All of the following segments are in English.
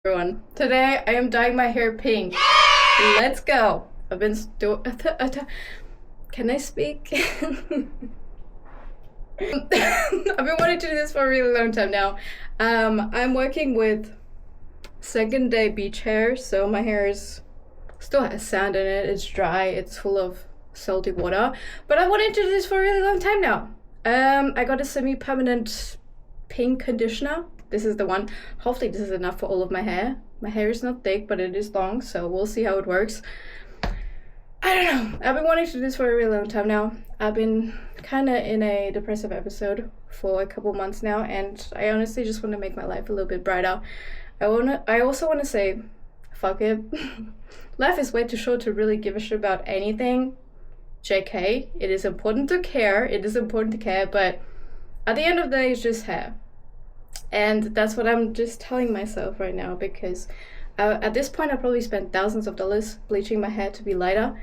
Everyone, today I am dyeing my hair pink. Let's go. I've been Can I speak? I've been wanting to do this for a really long time now. I'm working with second day beach hair, so my hair still has sand in it. It's dry. It's full of salty water. But I wanted to do this for a really long time now. I got a semi-permanent pink conditioner. This is the one. Hopefully this is enough for all of my hair. My hair is not thick, but it is long, so we'll see how it works. I don't know. I've been wanting to do this for a really long time now. I've been kind of in a depressive episode for a couple months now, and I honestly just want to make my life a little bit brighter. I also want to say, fuck it. Life is way too short to really give a shit about anything. JK, it is important to care. It is important to care, but at the end of the day, it's just hair. And that's what I'm just telling myself right now, because at this point I probably spent thousands of dollars bleaching my hair to be lighter.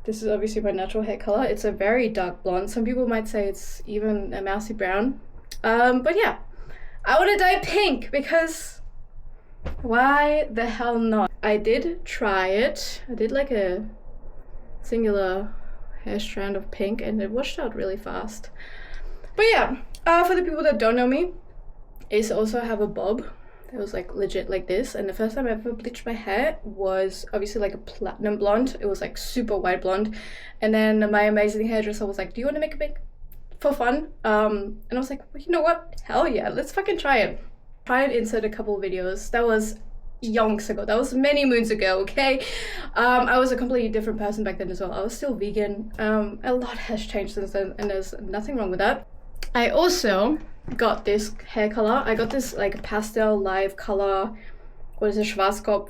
This is obviously my natural hair color. It's a very dark blonde. Some people might say it's even a mousy brown. But yeah, I want to dye pink because why the hell not? I did try it. I did like a singular hair strand of pink and it washed out really fast. But yeah, for the people that don't know me, I used to also have a bob that was like legit like this, and the first time I ever bleached my hair was obviously like a platinum blonde. It was like super white blonde, and then my amazing hairdresser was like, do you want to make it big for fun? And I was like, well, you know what, hell yeah, let's fucking try it. Insert a couple of videos. That was yonks ago. That was many moons ago, okay? I was a completely different person back then as well. I was still vegan. A lot has changed since then, and there's nothing wrong with that. I also got this hair color. I got this like pastel live color, what is it, Schwarzkopf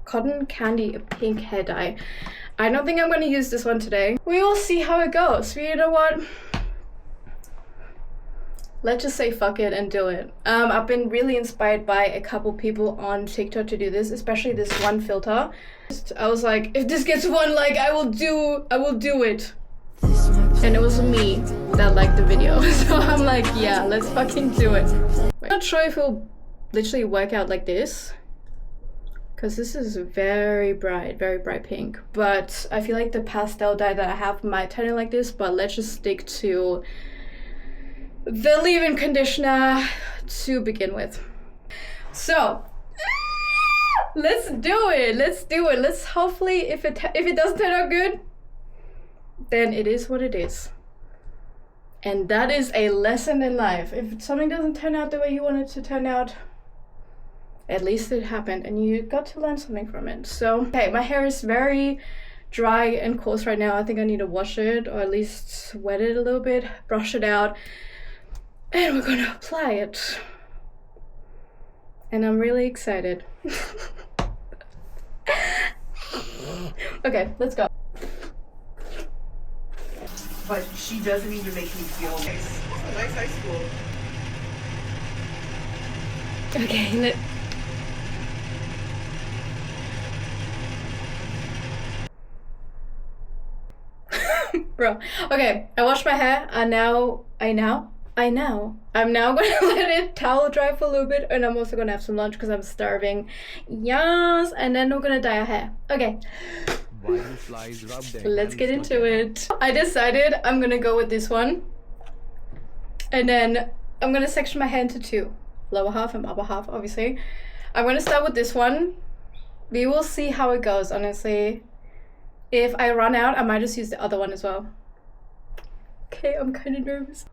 cotton candy pink hair dye. I don't think I'm going to use this one today. We will see how it goes. But you know what? Let's just say fuck it and do it. I've been really inspired by a couple people on TikTok to do this, especially this one filter. I was like, if this gets 1 like, I will do it. And it was me that liked the video. So I'm like, yeah, let's fucking do it. I'm not sure if it'll literally work out like this, because this is very bright pink. But I feel like the pastel dye that I have might turn it like this, but let's just stick to the leave-in conditioner to begin with. So let's do it. Let's hopefully, if it doesn't turn out good, then it is what it is. And that is a lesson in life. If something doesn't turn out the way you want it to turn out, at least it happened and you got to learn something from it. So, okay, my hair is very dry and coarse right now. I think I need to wash it, or at least wet it a little bit, brush it out, and we're gonna apply it. And I'm really excited. Okay, let's go. But she doesn't even make me feel nice. Nice high school. Okay, bro. Okay, I washed my hair and I'm now gonna let it towel dry for a little bit, and I'm also gonna have some lunch because I'm starving. Yes, and then we're gonna dye our hair. Okay. Let's get into it. I decided I'm gonna go with this one, and then I'm gonna section my hair into 2, lower half and upper half. Obviously I'm gonna start with this one. We will see how it goes. Honestly, if I run out, I might just use the other one as well. Okay, I'm kind of nervous.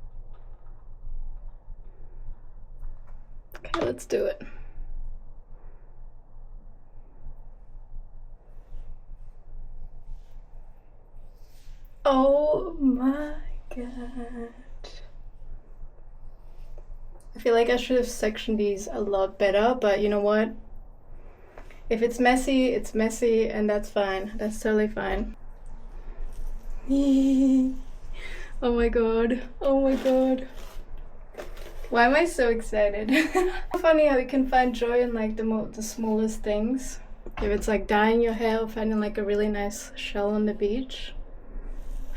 Okay, let's do it. Oh my god. I feel like I should have sectioned these a lot better, but you know what? If it's messy, it's messy, and that's fine. That's totally fine. Oh my god. Oh my god. Why am I so excited? Funny how you can find joy in like the smallest things. If it's like dyeing your hair or finding like a really nice shell on the beach.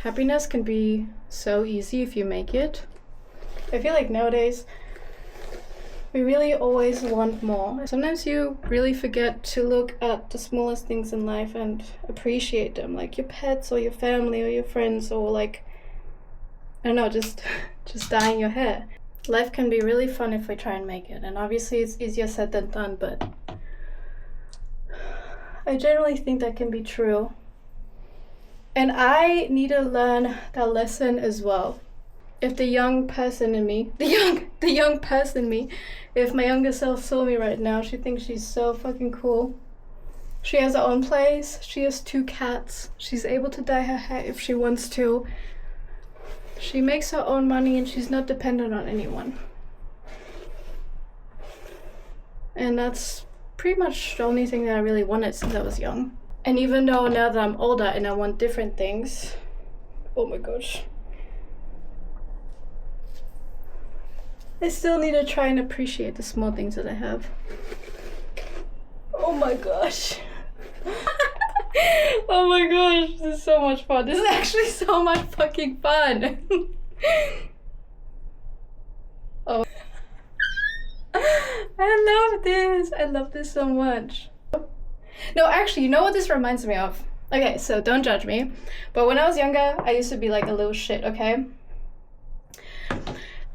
Happiness can be so easy if you make it. I feel like nowadays we really always want more. Sometimes you really forget to look at the smallest things in life and appreciate them, like your pets or your family or your friends, or like, I don't know, just dyeing your hair. Life can be really fun if we try and make it, and obviously it's easier said than done, but I generally think that can be true. And I need to learn that lesson as well. If the young person in me, if my younger self saw me right now, she'd think she's so fucking cool. She has her own place, she has 2 cats, she's able to dye her hair if she wants to. She makes her own money and she's not dependent on anyone. And that's pretty much the only thing that I really wanted since I was young. And even though now that I'm older and I want different things, oh my gosh, I still need to try and appreciate the small things that I have. Oh my gosh. Oh my gosh, this is so much fun. This is actually so much fucking fun. Oh. I love this. I love this so much. No, actually, you know what this reminds me of? Okay, so don't judge me. But when I was younger, I used to be like a little shit, okay?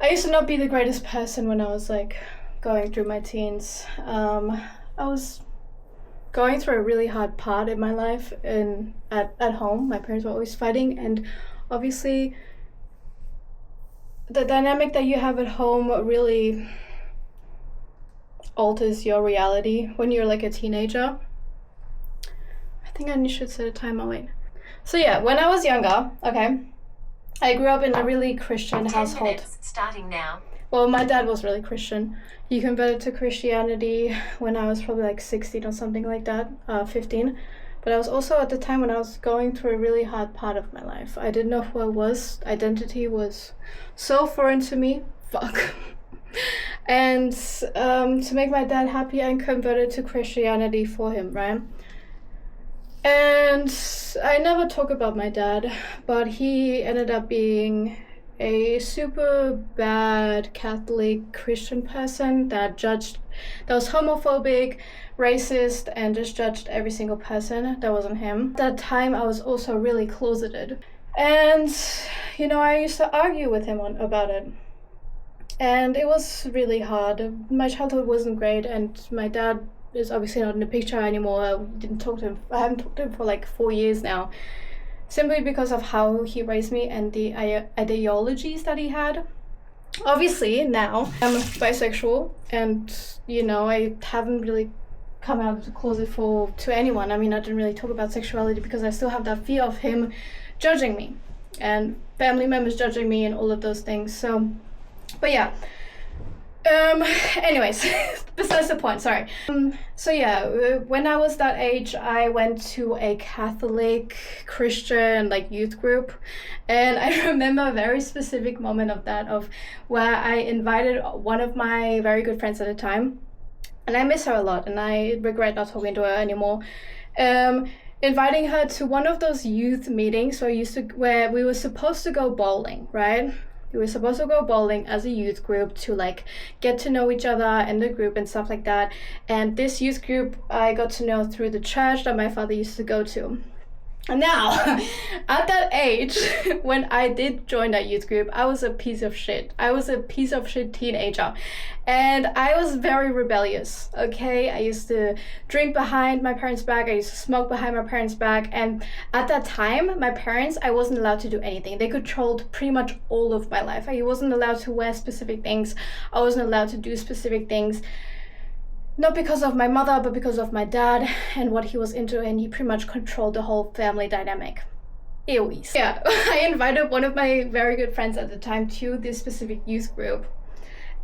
I used to not be the greatest person when I was like going through my teens. I was going through a really hard part in my life, and at home my parents were always fighting, and obviously the dynamic that you have at home really alters your reality when you're like a teenager. I think I should set a timer, wait. So yeah, when I was younger, okay, I grew up in a really Christian household. Starting now. Well, my dad was really Christian. He converted to Christianity when I was probably like 16 or something like that, 15. But I was also at the time when I was going through a really hard part of my life. I didn't know who I was. Identity was so foreign to me. Fuck. And to make my dad happy, I converted to Christianity for him, right? And I never talk about my dad, but he ended up being a super bad Catholic Christian person that was homophobic, racist, and just judged every single person that wasn't him. At that time, I was also really closeted. And, you know, I used to argue with him about it. And it was really hard. My childhood wasn't great, and my dad is obviously not in the picture anymore. I haven't talked to him for like 4 years now, simply because of how he raised me and the ideologies that he had. Obviously now I'm bisexual, and you know, I haven't really come out of the closet to anyone. I mean, I didn't really talk about sexuality because I still have that fear of him judging me and family members judging me and all of those things. So, but yeah. Anyways, besides the point, sorry. So yeah, when I was that age, I went to a Catholic Christian like youth group, and I remember a very specific moment of where I invited one of my very good friends at the time, and I miss her a lot, and I regret not talking to her anymore. Inviting her to one of those youth meetings where we were supposed to go bowling, right? We were supposed to go bowling as a youth group to like get to know each other and the group and stuff like that. And this youth group I got to know through the church that my father used to go to. And now, at that age, when I did join that youth group, I was a piece of shit. I was a piece of shit teenager. And I was very rebellious, okay? I used to drink behind my parents' back. I used to smoke behind my parents' back. And at that time, my parents, I wasn't allowed to do anything. They controlled pretty much all of my life. I wasn't allowed to wear specific things. I wasn't allowed to do specific things. Not because of my mother, but because of my dad and what he was into, and he pretty much controlled the whole family dynamic. Eowys. Yeah, I invited one of my very good friends at the time to this specific youth group.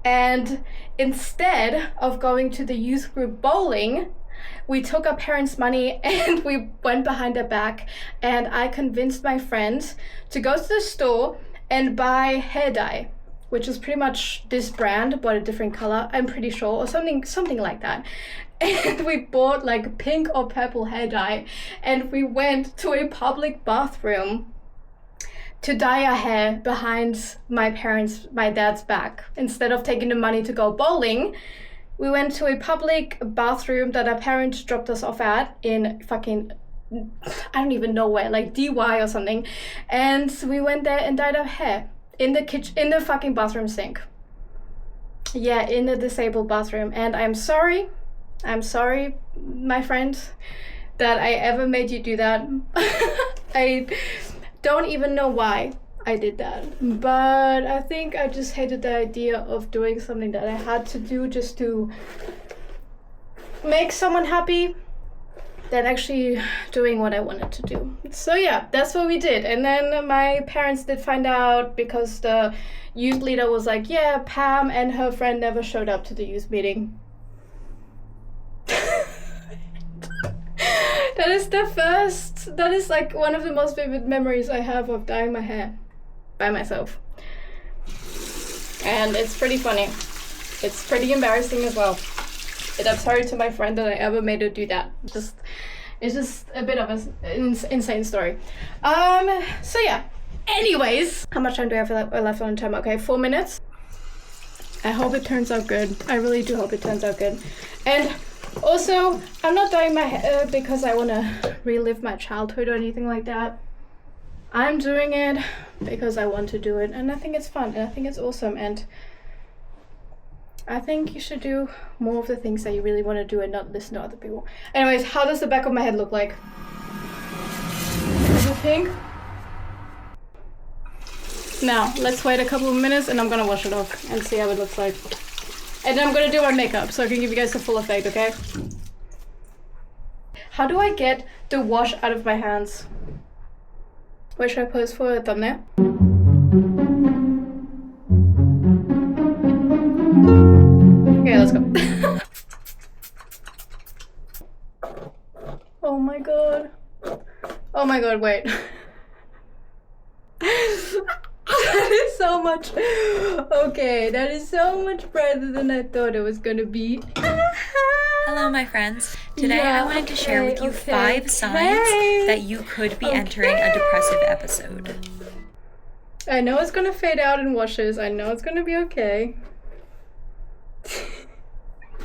And instead of going to the youth group bowling, we took our parents' money and we went behind their back, and I convinced my friend to go to the store and buy hair dye, which is pretty much this brand but a different color, I'm pretty sure, or something like that. And we bought like pink or purple hair dye, and we went to a public bathroom to dye our hair behind my dad's back. Instead of taking the money to go bowling, we went to a public bathroom that our parents dropped us off at in fucking, I don't even know where, like DY or something. And we went there and dyed our hair in the kitchen, in the fucking bathroom sink. Yeah, in the disabled bathroom. And I'm sorry, my friend, that I ever made you do that. I don't even know why I did that, but I think I just hated the idea of doing something that I had to do just to make someone happy than actually doing what I wanted to do. So yeah, that's what we did. And then my parents did find out because the youth leader was like, yeah, Pam and her friend never showed up to the youth meeting. That is like one of the most vivid memories I have of dyeing my hair by myself. And it's pretty funny. It's pretty embarrassing as well. And I'm sorry to my friend that I ever made her do that. It's just a bit of an insane story. So yeah. Anyways, how much time do I have left on time? Okay, 4 minutes. I hope it turns out good. I really do hope it turns out good. And also, I'm not dyeing my hair because I want to relive my childhood or anything like that. I'm doing it because I want to do it, and I think it's fun, and I think it's awesome, and I think you should do more of the things that you really want to do and not listen to other people. Anyways, how does the back of my head look like? What do you think? Now, let's wait a couple of minutes and I'm gonna wash it off and see how it looks like. And then I'm gonna do my makeup so I can give you guys the full effect, okay? How do I get the wash out of my hands? Where should I pose for a thumbnail? Okay, let's go. Oh my god. Oh my god, wait. That is so much. Okay, that is so much brighter than I thought it was gonna be. Hello, my friends. Today I wanted to share with you 5 signs that you could be entering a depressive episode. I know it's gonna fade out in washes. I know it's gonna be okay.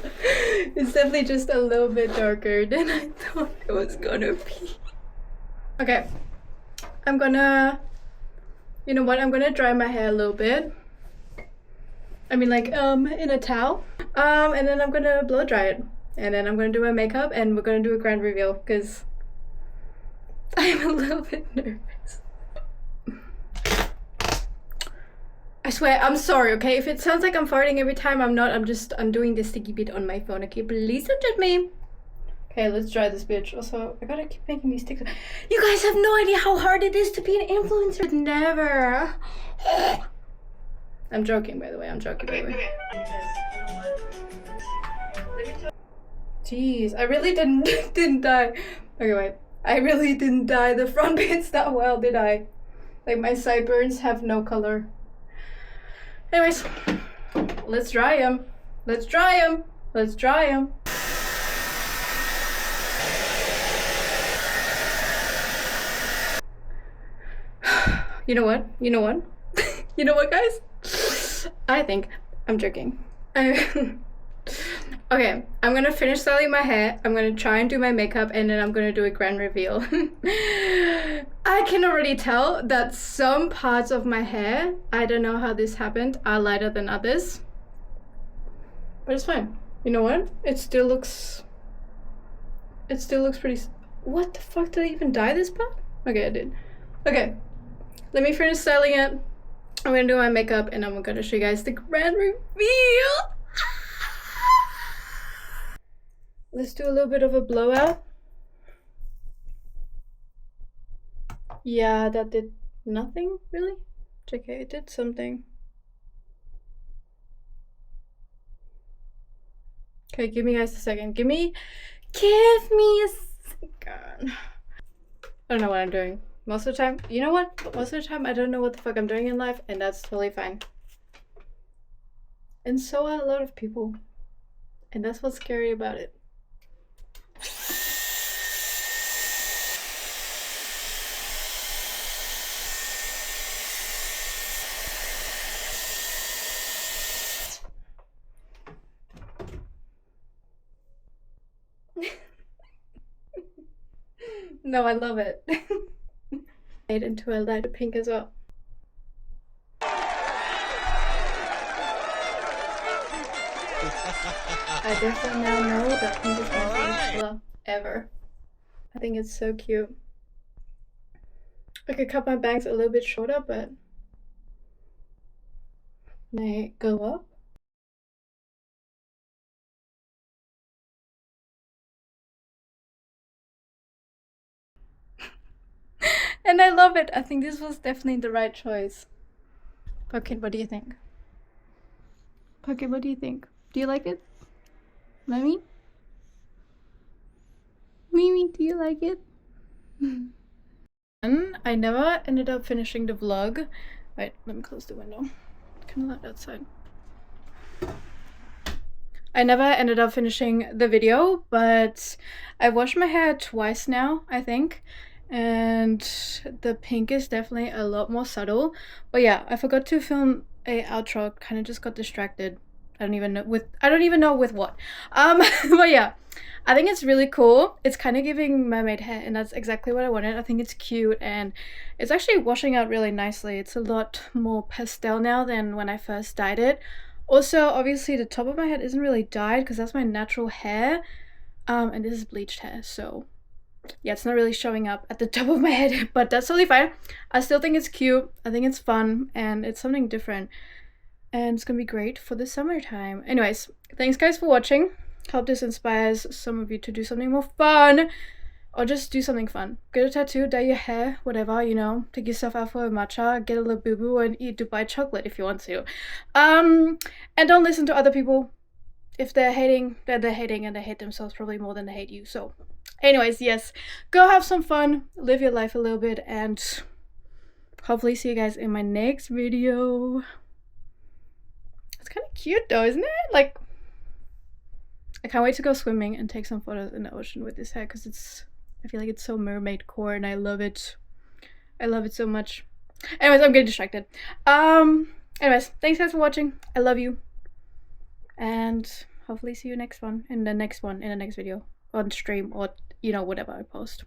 It's definitely just a little bit darker than I thought it was gonna be. Okay, I'm gonna, you know what? I'm gonna dry my hair a little bit. I mean, like, in a towel. And then I'm gonna blow dry it. And then I'm gonna do my makeup and we're gonna do a grand reveal because I'm a little bit nervous. I swear, I'm sorry, okay? If it sounds like I'm farting every time, I'm not. I'm doing this sticky bit on my phone, okay? Please don't judge me. Okay, let's dry this bitch. Also, I gotta keep making these TikToks. You guys have no idea how hard it is to be an influencer. Never. I'm joking, by the way. I'm joking, by the way. Jeez, I really didn't dye. Okay, wait. I really didn't dye the front bits that well, did I? Like, my sideburns have no color. Anyways, let's dry them. Let's dry them. Let's dry them. You know what? You know what? You know what, guys? I think I'm joking. Okay, I'm gonna finish styling my hair. I'm gonna try and do my makeup, and then I'm gonna do a grand reveal. I can already tell that some parts of my hair, I don't know how this happened, are lighter than others. But it's fine. You know what? It still looks pretty... What the fuck? Did I even dye this part? Okay, I did. Okay, let me finish styling it. I'm gonna do my makeup, and I'm gonna show you guys the grand reveal. Let's do a little bit of a blowout. Yeah, that did nothing, really? Okay, it did something. Okay, give me guys a second. Give me a second. I don't know what I'm doing. Most of the time, you know what? Most of the time, I don't know what the fuck I'm doing in life, and that's totally fine. And so are a lot of people. And that's what's scary about it. No, I love it. Made into a lighter pink as well. I definitely now know that pink is my favorite color ever. I think it's so cute. I could cut my bangs a little bit shorter, but they go up. And I love it. I think this was definitely the right choice. Pocket, what do you think? Pocket, what do you think? Do you like it? Mimi? Mimi, do you like it? And I never ended up finishing the vlog. Wait, let me close the window. Kind of loud outside. I never ended up finishing the video, but I washed my hair twice now, I think. And the pink is definitely a lot more subtle. But yeah, I forgot to film a outro. Kind of just got distracted. I don't even know with what. But yeah, I think it's really cool. It's kind of giving mermaid hair, and that's exactly what I wanted. I think it's cute, and it's actually washing out really nicely. It's a lot more pastel now than when I first dyed it. Also, obviously the top of my head isn't really dyed because that's my natural hair, and this is bleached hair, so yeah, it's not really showing up at the top of my head, but that's totally fine. I still think it's cute. I think it's fun, and it's something different, and it's gonna be great for the summertime. Anyways, thanks guys for watching. Hope this inspires some of you to do something more fun, or just do something fun. Get a tattoo, dye your hair, whatever, you know. Take yourself out for a matcha, get a little boo-boo, and eat Dubai chocolate if you want to. And don't listen to other people. If they're hating, then they're hating, and they hate themselves probably more than they hate you. So anyways, yes, go have some fun, live your life a little bit, and hopefully see you guys in my next video. It's kind of cute though, isn't it? Like, I can't wait to go swimming and take some photos in the ocean with this hair, because I feel like it's so mermaid core, and I love it. I love it so much. Anyways, I'm getting distracted. Anyways, thanks guys for watching. I love you. And hopefully see you in the next video on stream, or you know, whatever I post.